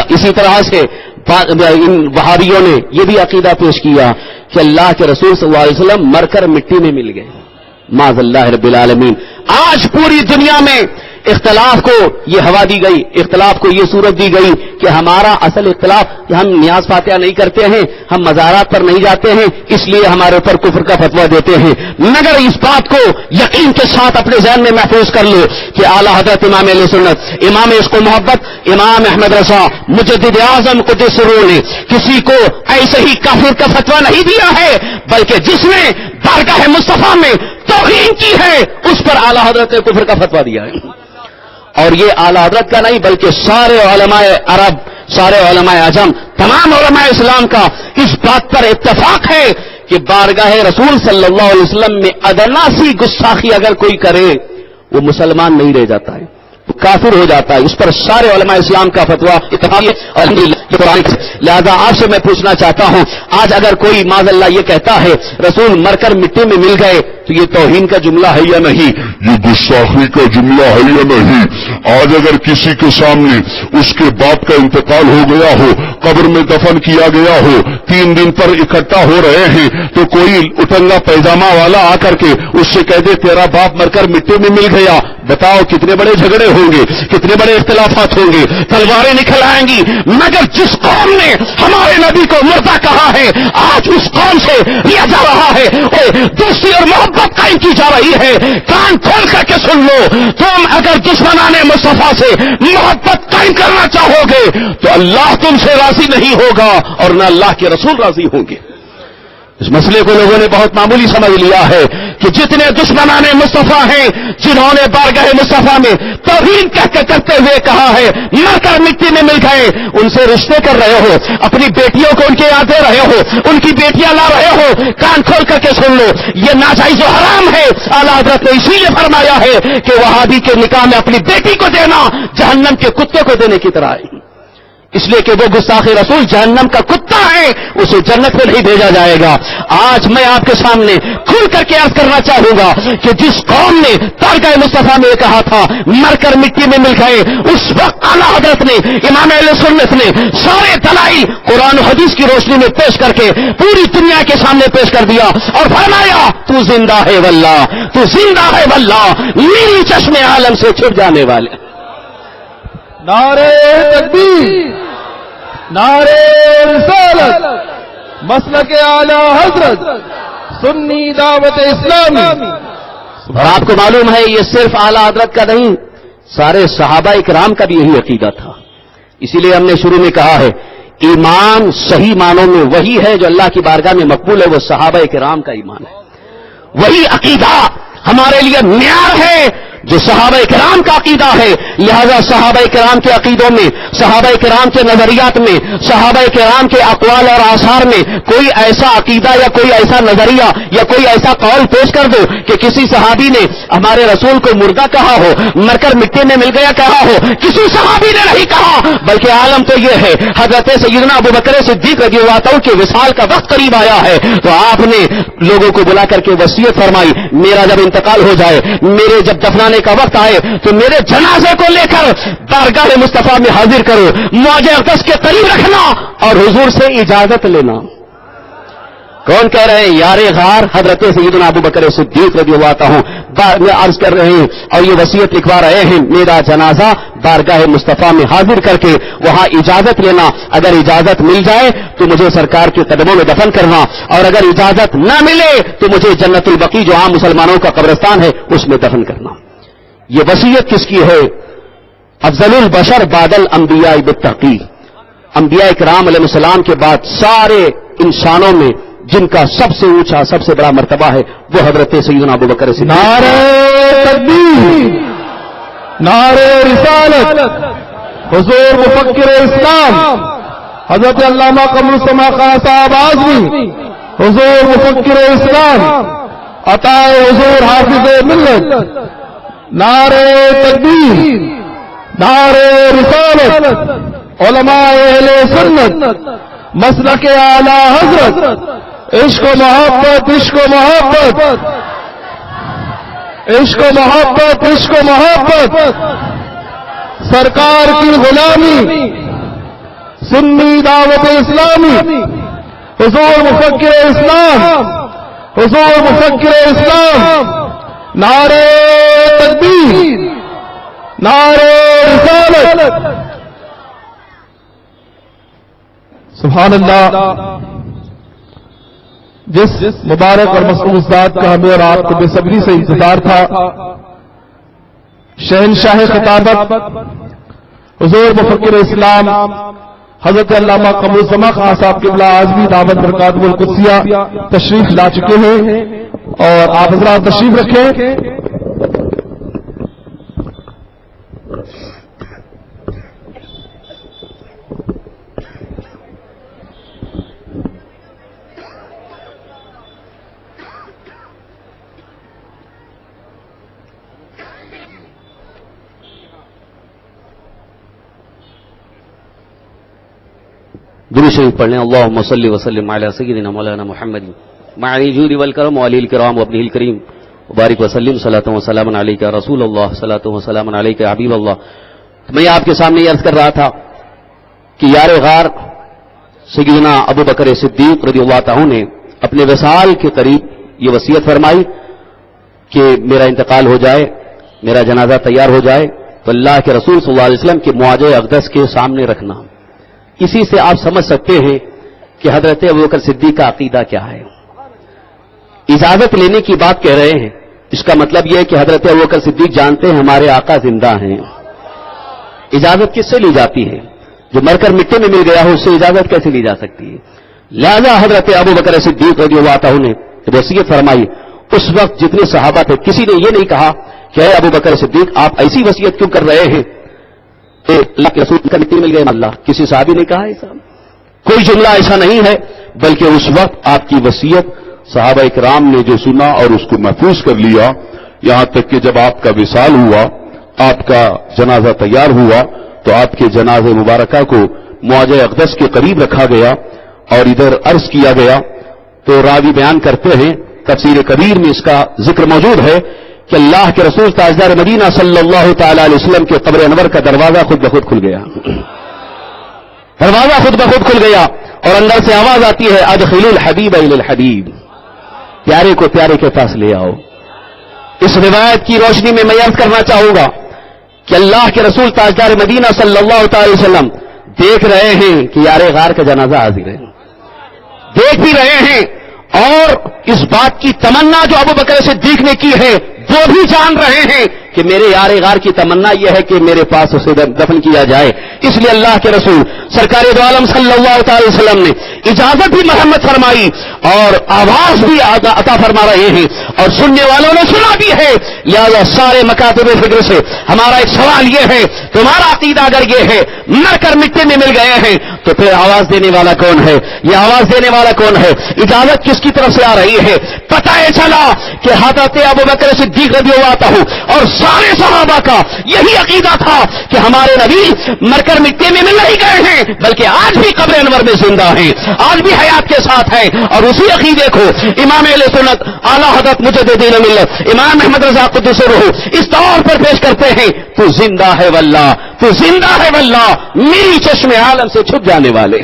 اسی طرح سے ان وہابیوں نے یہ بھی عقیدہ پیش کیا کہ اللہ کے رسول صلی اللہ علیہ وسلم مر کر مٹی میں مل گئے معاذ اللہ رب العالمین. آج پوری دنیا میں اختلاف کو یہ ہوا دی گئی، اختلاف کو یہ صورت دی گئی کہ ہمارا اصل اختلاف کہ ہم نیاز فاتحہ نہیں کرتے ہیں، ہم مزارات پر نہیں جاتے ہیں، اس لیے ہمارے اوپر کفر کا فتویٰ دیتے ہیں. مگر اس بات کو یقین کے ساتھ اپنے ذہن میں محفوظ کر لو کہ اعلیٰ حضرت امام اہل سنت، امام عشق و محبت، امام احمد رضا مجدد اعظم قدس سرور نے کسی کو ایسے ہی کافر کا فتویٰ نہیں دیا ہے، بلکہ جس نے بارگاہ مصطفیٰ میں توہین کی ہے اس پر اعلیٰ حضرت نے کفر کا فتویٰ دیا ہے. اور یہ اعلیٰ حضرت کا نہیں بلکہ سارے علماء عرب، سارے علماء عجم، تمام علماء اسلام کا اس بات پر اتفاق ہے کہ بارگاہ رسول صلی اللہ علیہ وسلم میں ادنا سی گستاخی اگر کوئی کرے وہ مسلمان نہیں رہ جاتا ہے، وہ کافر ہو جاتا ہے. اس پر سارے علماء اسلام کا فتویٰ اتفاق ہے. الحمدللہ یہ قرآن. لہذا آپ سے میں پوچھنا چاہتا ہوں آج اگر کوئی معاذ اللہ یہ کہتا ہے رسول مر کر مٹی میں مل گئے تو یہ توہین کا جملہ ہے یا نہیں؟ یہ گستاخی کا جملہ ہے یا نہیں؟ آج اگر کسی کے سامنے اس کے باپ کا انتقال ہو گیا ہو، قبر میں دفن کیا گیا ہو، 3 دن پر اکٹھا ہو رہے ہیں تو کوئی اٹنگا پیجامہ والا آ کر کے اس سے کہہ دے تیرا باپ مر کر مٹی میں مل گیا، بتاؤ کتنے بڑے جھگڑے ہوں گے، کتنے بڑے اختلافات ہوں گے، تلواریں نکل آئیں گی. مگر جس قوم نے ہمارے نبی کو مردہ کہا ہے آج اس قوم سے لیا جا رہا ہے، دوستی اور محبت قائم کی جا رہی ہے. کان کھول کر کے سن لو، تم اگر دشمنان مصطفیٰ سے محبت قائم کرنا چاہو گے تو اللہ تم سے راضی نہیں ہوگا اور نہ اللہ کے رسول راضی ہوں گے. اس مسئلے کو لوگوں نے بہت معمولی سمجھ لیا ہے کہ جتنے دشمنان مصطفیٰ ہیں جنہوں نے بارگاہ مصطفیٰ میں توہین کرتے ہوئے کہا ہے مر کر مٹی میں مل گئے، ان سے رشتے کر رہے ہو، اپنی بیٹیوں کو ان کے یاد دے رہے ہو، ان کی بیٹیاں لا رہے ہو، کان کھول کر کے سن لو یہ ناجائز و حرام ہے. اعلیٰ حضرت نے اسی لیے فرمایا ہے کہ وہابی کے نکاح میں اپنی بیٹی کو دینا جہنم کے کتے کو دینے کی طرح ہے، اس لیے کہ وہ گستاخ رسول جہنم کا کتا ہے، اسے جنت میں نہیں بھیجا جائے گا. آج میں آپ کے سامنے کھل کر کے عرض کرنا چاہوں گا کہ جس قوم نے بارگاہ مصطفیٰ میں کہا تھا مر کر مٹی میں مل گئے، اس وقت اعلیٰ حضرت نے، امام اہل سنت نے سارے دلائل قرآن و حدیث کی روشنی میں پیش کر کے پوری دنیا کے سامنے پیش کر دیا اور فرمایا تو زندہ ہے واللہ، تو زندہ ہے واللہ، میری چشم عالم سے چھپ جانے والے. نعرے تکبیر، نعرے رسالت، مسلک اعلی حضرت، سنی دعوت اسلامی. اور آپ کو معلوم ہے یہ صرف اعلیٰ حضرت کا نہیں، سارے صحابہ اکرام کا بھی یہی عقیدہ تھا. اسی لیے ہم نے شروع میں کہا ہے ایمان صحیح معنوں میں وہی ہے جو اللہ کی بارگاہ میں مقبول ہے، وہ صحابہ اکرام کا ایمان ہے. وہی عقیدہ ہمارے لیے معیار ہے جو صحابہ کرام کا عقیدہ ہے. لہذا صحابہ کرام کے عقیدوں میں، صحابہ کرام کے نظریات میں، صحابہ کرام کے اقوال اور آثار میں کوئی ایسا عقیدہ یا کوئی ایسا نظریہ یا کوئی ایسا قول پیش کر دو کہ کسی صحابی نے ہمارے رسول کو مردہ کہا ہو، مر کر مٹی میں مل گیا کہا ہو، کسی صحابی نے نہیں کہا. بلکہ عالم تو یہ ہے، حضرت سیدنا ابو بکر صدیق رضی اللہ عنہ کے وصال کا وقت قریب آیا ہے تو آپ نے لوگوں کو بلا کر کے وصیت فرمائی، میرا جب انتقال ہو جائے، میرے جب دفنانے کا وقت آئے تو میرے جنازے کو لے کر بارگاہ مصطفیٰ میں حاضر کرو، موج اقدس کے قریب رکھنا اور حضور سے اجازت لینا. کون کہہ رہے ہیں؟ یار غار حضرت سیدنا ابو بکر صدیق رضی اللہ عنہ عرض کر رہے ہیں اور یہ وصیت لکھوا رہے ہیں، میرا جنازہ بارگاہ مصطفیٰ میں حاضر کر کے وہاں اجازت لینا، اگر اجازت مل جائے تو مجھے سرکار کے قدموں میں دفن کرنا، اور اگر اجازت نہ ملے تو مجھے جنت البقیع جو عام مسلمانوں کا قبرستان ہے اس میں دفن کرنا. یہ وصیت کس کی ہے؟ افضل البشر بعد الانبیاء بالتحقیق، انبیاء کرام علیہ السلام کے بعد سارے انسانوں میں جن کا سب سے اونچا سب سے بڑا مرتبہ ہے وہ حضرت سیدنا ابو بکر صدیق. نعرہ تکبیر، نعرہ رسالت، حضور مفکر اسلام حضرت علامہ قمر السما خان صاحب اعظمی، حضور مفکر اسلام عطا حضور حافظ ملت. نعرہ تکبیر، نعرہ رسالت، علماء اہل سنت، مسلک اعلی حضرت، عشق و محبت، عشق و محبت، عشق و محبت، عشق و محبت، سرکار کی غلامی، سنی دعوت اسلامی، حضور مفکر اسلام، حضور مفکر اسلام. نعرہ تکبیر، نعرہ رسالت. سبحان اللہ. جس مبارک اور مصروف ذات کا ہمیں اور آپ کو بے صبری سے انتظار تھا، شہنشاہ خطابت حضور مفکر اسلام حضرت علامہ قمر السما خان صاحب قبلہ اعظمی دعوت برکاتہ القدسیہ تشریف لا چکے ہیں اور آپ حضرات تشریف رکھیں. درود شریف پڑھ لیں. اللہم صلی وسلم علی سیدنا مولانا محمد معنی الجود والکرم وعلی الکرام وابنہ الکریم وبارک وسلم صلاۃ و سلام علیک رسول اللہ صلاۃ و سلام علیک حبیب اللہ. میں آپ کے سامنے عرض کر رہا تھا کہ یار غار سیدنا ابو بکر صدیق رضی اللہ عنہ نے اپنے وصال کے قریب یہ وصیت فرمائی کہ میرا انتقال ہو جائے، میرا جنازہ تیار ہو جائے تو اللہ کے رسول صلی اللہ علیہ وسلم کے معاج اقدس کے سامنے رکھنا. اسی سے آپ سمجھ سکتے ہیں کہ حضرت ابوبکر صدیق کا عقیدہ کیا ہے. اجازت لینے کی بات کہہ رہے ہیں، اس کا مطلب یہ ہے کہ حضرت ابوبکر صدیق جانتے ہیں ہمارے آقا زندہ ہیں. اجازت کس سے لی جاتی ہے؟ جو مر کر مٹی میں مل گیا ہو اس سے اجازت کیسے لی جا سکتی ہے؟ لہذا حضرت ابوبکر صدیق رضی اللہ عنہ نے وصیت فرمائی. اس وقت جتنے صحابہ تھے کسی نے یہ نہیں کہا کہ اے ابوبکر صدیق آپ ایسی وصیت کیوں کر رہے ہیں کہ اللہ کے رسول کا مٹی مل گئے. اللہ کسی صحابی نے کہا ایسا کوئی جملہ ایسا نہیں ہے، بلکہ اس وقت آپ کی وصیت صحابہ کرام نے جو سنا اور اس کو محفوظ کر لیا، یہاں تک کہ جب آپ کا وصال ہوا، آپ کا جنازہ تیار ہوا تو آپ کے جنازے مبارکہ کو معاج اقدس کے قریب رکھا گیا اور ادھر عرض کیا گیا. تو راوی بیان کرتے ہیں، تفسیر کبیر میں اس کا ذکر موجود ہے کہ اللہ کے رسول تاجدار مدینہ صلی اللہ تعالی علیہ وسلم کے قبر انور کا دروازہ خود بخود کھل گیا. دروازہ خود بخود کھل گیا اور اندر سے آواز آتی ہے ادخلوا الحبیب الی الحبیب، پیارے کو پیارے کے پاس لے آؤ. اس روایت کی روشنی میں عرض کرنا چاہوں گا کہ اللہ کے رسول تاجدار مدینہ صلی اللہ تعالی علیہ وسلم دیکھ رہے ہیں کہ یار غار کا جنازہ حاضر ہے، دیکھ بھی رہے ہیں اور اس بات کی تمنا جو ابو بکر صدیق نے کی ہے وہ بھی جان رہے ہیں کہ میرے یار غار کی تمنا یہ ہے کہ میرے پاس اسے دفن کیا جائے. اس لیے اللہ کے رسول سرکار دو عالم صلی اللہ تعالی وسلم نے اجازت بھی مرحمت فرمائی اور آواز بھی عطا فرما رہے ہیں اور سننے والوں نے سنا بھی ہے. لہذا سارے مکاتب فکر سے ہمارا ایک سوال یہ ہے، تمہارا عقیدہ اگر یہ ہے مر کر مٹی میں مل گئے ہیں تو پھر آواز دینے والا کون ہے؟ یہ آواز دینے والا کون ہے؟ اجازت کس کی طرف سے آ رہی ہے؟ پتہ چلا کہ حضرت ابوبکر صدیق رضی اللہ عنہ اور سارے صحابہ کا یہی عقیدہ تھا کہ ہمارے نبی مر کر مٹی میں مل نہیں گئے ہیں بلکہ آج بھی قبر انور میں زندہ ہیں، آج بھی حیات کے ساتھ ہیں. اور اسی عقیدے کو امام اہل سنت اعلی حضرت مجددین ملت امام احمد رضا قدس روح اس طور پر پیش کرتے ہیں، تو زندہ ہے واللہ، تو زندہ ہے واللہ میری چشم عالم سے چھپ جانے والے.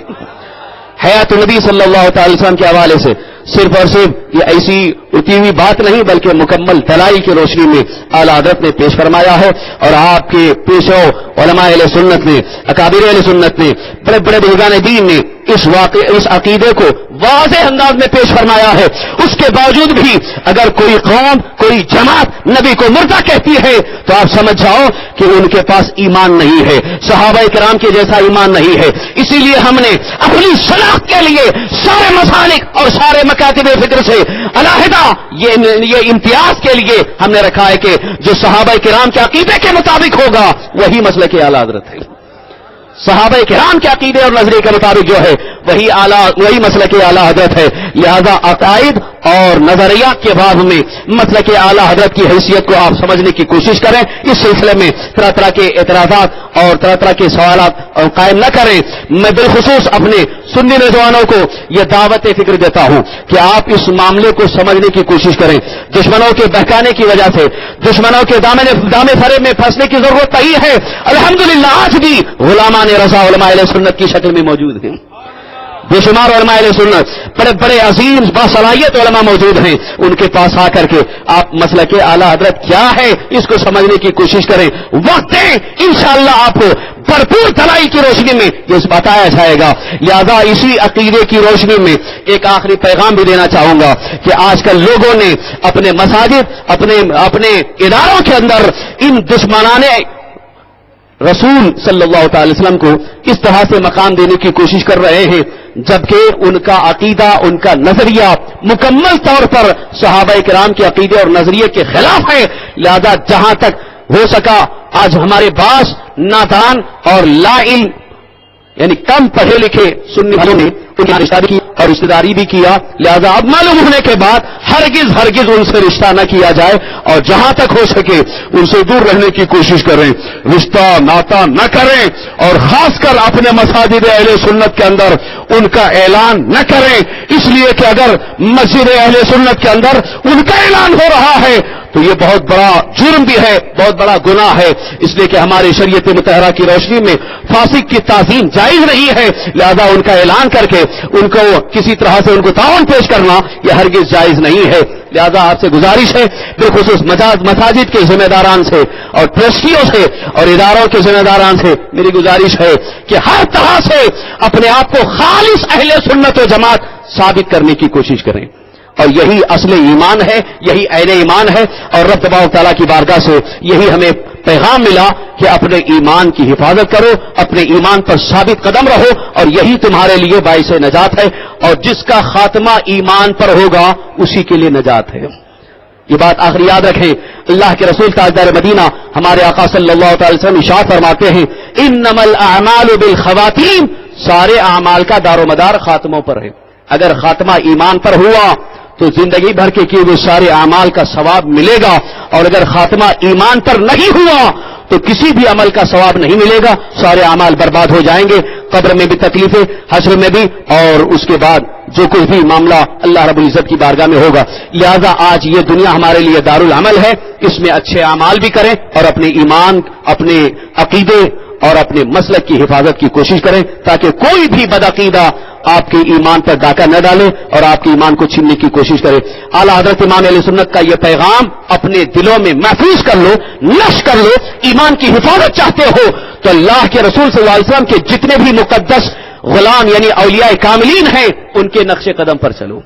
حیات نبی صلی اللہ تعالی وسلم کے حوالے سے صرف اور صرف یہ ایسی اٹھی ہوئی بات نہیں بلکہ مکمل دلائل کی روشنی میں اعلی حضرت نے پیش فرمایا ہے. اور آپ کے پیشو علماء اہل سنت نے، اکابر اہل سنت نے، بڑے بڑے بزرگان دین نے اس عقیدے کو واضح انداز میں پیش فرمایا ہے. اس کے باوجود بھی اگر کوئی قوم، کوئی جماعت نبی کو مردہ کہتی ہے تو آپ سمجھ جاؤ کہ ان کے پاس ایمان نہیں ہے، صحابہ کرام کے جیسا ایمان نہیں ہے. اسی لیے ہم نے اپنی شناخت کے لیے سارے مسالک اور سارے مکاتب فکر سے علیحدہ یہ امتیاز کے لیے ہم نے رکھا ہے کہ جو صحابہ کرام کے عقیدے کے مطابق ہوگا وہی مسلک اعلی حضرت ہے. صحابہ کرام کے عقیدے اور نظریے کے مطابق جو ہے وہی مسلک اعلی حضرت ہے. لہذا عقائد اور نظریات کے باب میں مسلک اعلی حضرت کی حیثیت کو آپ سمجھنے کی کوشش کریں. اس سلسلے میں طرح طرح کے اعتراضات اور طرح طرح کے سوالات قائم نہ کریں. میں بالخصوص اپنے سنی نوجوانوں کو یہ دعوت فکر دیتا ہوں کہ آپ اس معاملے کو سمجھنے کی کوشش کریں. دشمنوں کے بہکانے کی وجہ سے، دشمنوں کے دامے فریب میں پھنسنے کی ضرورت نہیں ہے. الحمدللہ آج بھی غلامان رضا علماء اہل سنت کی شکل میں موجود ہیں. بے شمار علماء اہل سنت، بڑے بڑے عظیم باصلاحیت علماء موجود ہیں. ان کے پاس آ کر کے آپ مسلک اعلی حضرت کیا ہے اس کو سمجھنے کی کوشش کریں. وقت دیں، انشاءاللہ آپ کو بھرپور دلائل کی روشنی میں یہ بتایا جائے گا. لہذا اسی عقیدے کی روشنی میں ایک آخری پیغام بھی دینا چاہوں گا کہ آج کل لوگوں نے اپنے مساجد، اپنے اداروں کے اندر ان دشمنانے رسول صلی اللہ تعالی وسلم کو اس طرح سے مقام دینے کی کوشش کر رہے ہیں جبکہ ان کا عقیدہ، ان کا نظریہ مکمل طور پر صحابہ کرام کے عقیدے اور نظریے کے خلاف ہے. لہذا جہاں تک ہو سکا آج ہمارے بعض نادان اور لا علم یعنی کم پڑھے لکھے سنی والوں نے ان کی رشتہ کی اور رشتہ داری بھی کیا. لہذا اب معلوم ہونے کے بعد ہرگز ان سے رشتہ نہ کیا جائے اور جہاں تک ہو سکے ان سے دور رہنے کی کوشش کریں، رشتہ ناتا نہ کریں اور خاص کر اپنے مساجد اہل سنت کے اندر ان کا اعلان نہ کریں. اس لیے کہ اگر مسجد اہل سنت کے اندر ان کا اعلان ہو رہا ہے تو یہ بہت بڑا جرم بھی ہے، بہت بڑا گناہ ہے. اس لیے کہ ہماری شریعت مطہرہ کی روشنی میں فاسق کی تعظیم جائز نہیں ہے. لہذا ان کا اعلان کر کے ان کو کسی طرح سے ان کو تعاون پیش کرنا یہ ہرگز جائز نہیں ہے. لہذا آپ سے گزارش ہے، بالخصوص مساجد کے ذمہ داران سے اور ٹرسٹیوں سے اور اداروں کے ذمہ داران سے میری گزارش ہے کہ ہر طرح سے اپنے آپ کو خالص اہل سنت و جماعت ثابت کرنے کی کوشش کریں. اور یہی اصل ایمان ہے، یہی عین ایمان ہے. اور رب تبارک تعالیٰ کی بارگاہ سے یہی ہمیں پیغام ملا کہ اپنے ایمان کی حفاظت کرو، اپنے ایمان پر ثابت قدم رہو اور یہی تمہارے لیے باعث نجات ہے. اور جس کا خاتمہ ایمان پر ہوگا اسی کے لیے نجات ہے. یہ بات آخری یاد رکھیں. اللہ کے رسول تاجدار مدینہ ہمارے آقا صلی اللہ تعالی وسلم ارشاد فرماتے ہیں انما الاعمال بالخواتیم، سارے اعمال کا دار و مدار خاتموں پر ہے. اگر خاتمہ ایمان پر ہوا تو زندگی بھر کے کیے ہوئے سارے اعمال کا ثواب ملے گا، اور اگر خاتمہ ایمان پر نہیں ہوا تو کسی بھی عمل کا ثواب نہیں ملے گا، سارے اعمال برباد ہو جائیں گے. قبر میں بھی تکلیفیں، حشر میں بھی، اور اس کے بعد جو کچھ بھی معاملہ اللہ رب العزت کی بارگاہ میں ہوگا. لہذا آج یہ دنیا ہمارے لیے دارالعمل ہے، اس میں اچھے اعمال بھی کریں اور اپنے ایمان، اپنے عقیدے اور اپنے مسلک کی حفاظت کی کوشش کریں تاکہ کوئی بھی بدعقیدہ آپ کے ایمان پر ڈاکہ نہ ڈالے اور آپ کے ایمان کو چھیننے کی کوشش کرے. اعلیٰ حضرت امام علیہ سنت کا یہ پیغام اپنے دلوں میں محفوظ کر لو، نشر کر لو. ایمان کی حفاظت چاہتے ہو تو اللہ کے رسول صلی اللہ علیہ وسلم کے جتنے بھی مقدس غلام یعنی اولیاء کاملین ہیں ان کے نقش قدم پر چلو.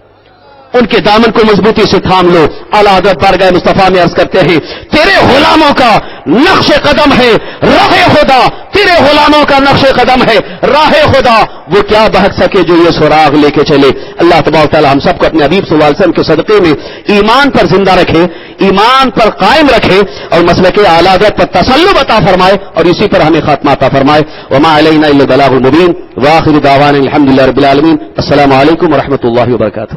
ان کے دامن کو مضبوطی سے تھام لو. اعلیٰ حضرت بارگاہ مصطفیٰ میں عرض کرتے ہیں تیرے غلاموں کا نقش قدم ہے راہ خدا, تیرے غلاموں کا نقش قدم ہے راہ خدا, وہ کیا بہک سکے جو یہ سراغ لے کے چلے. اللہ تبارک و تعالی ہم سب کو اپنے حبیب صلی اللہ علیہ وسلم کے صدقے میں ایمان پر زندہ رکھے, ایمان پر قائم رکھے اور مسلک اعلیٰ حضرت پر تسلط عطا فرمائے اور اسی پر ہمیں خاتمہ عطا فرمائے. وما علینا الا البلاغ المبین. واخر دعوانا الحمدللہ رب العالمین. السلام علیکم ورحمۃ اللہ وبرکاتہ.